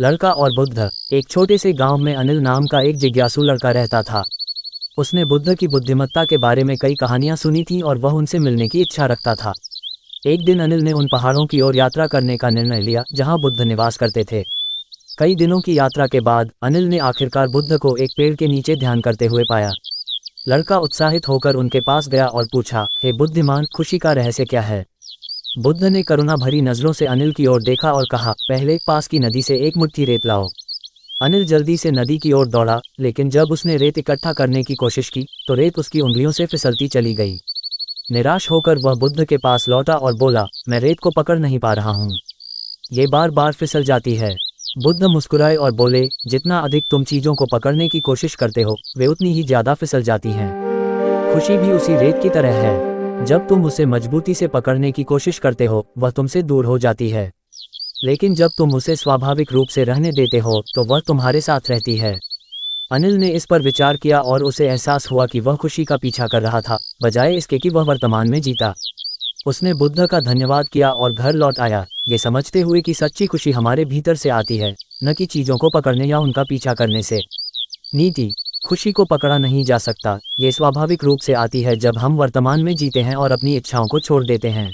लड़का और बुद्ध। एक छोटे से गांव में अनिल नाम का एक जिज्ञासु लड़का रहता था। उसने बुद्ध की बुद्धिमत्ता के बारे में कई कहानियां सुनी थीं और वह उनसे मिलने की इच्छा रखता था। एक दिन अनिल ने उन पहाड़ों की ओर यात्रा करने का निर्णय लिया जहां बुद्ध निवास करते थे। कई दिनों की यात्रा के बाद अनिल ने आखिरकार बुद्ध को एक पेड़ के नीचे ध्यान करते हुए पाया। लड़का उत्साहित होकर उनके पास गया और पूछा, हे बुद्धिमान, खुशी का रहस्य क्या है? बुद्ध ने करुणा भरी नजरों से अनिल की ओर देखा और कहा, पहले पास की नदी से एक मुट्ठी रेत लाओ। अनिल जल्दी से नदी की ओर दौड़ा, लेकिन जब उसने रेत इकट्ठा करने की कोशिश की तो रेत उसकी उंगलियों से फिसलती चली गई। निराश होकर वह बुद्ध के पास लौटा और बोला, मैं रेत को पकड़ नहीं पा रहा हूँ, ये बार बार फिसल जाती है। बुद्ध मुस्कुराए और बोले, जितना अधिक तुम चीजों को पकड़ने की कोशिश करते हो वे उतनी ही ज्यादा फिसल जाती हैं। खुशी भी उसी रेत की तरह है, जब तुम उसे मजबूती से पकड़ने की कोशिश करते हो वह तुमसे दूर हो जाती है, लेकिन जब तुम उसे स्वाभाविक रूप से रहने देते हो तो वह तुम्हारे साथ रहती है। अनिल ने इस पर विचार किया और उसे एहसास हुआ कि वह खुशी का पीछा कर रहा था, बजाय इसके कि वह वर्तमान में जीता। उसने बुद्ध का धन्यवाद किया और घर लौट आया, ये समझते हुए कि सच्ची खुशी हमारे भीतर से आती है, न कि चीज़ों को पकड़ने या उनका पीछा करने से। नीति: खुशी को पकड़ा नहीं जा सकता, ये स्वाभाविक रूप से आती है जब हम वर्तमान में जीते हैं और अपनी इच्छाओं को छोड़ देते हैं।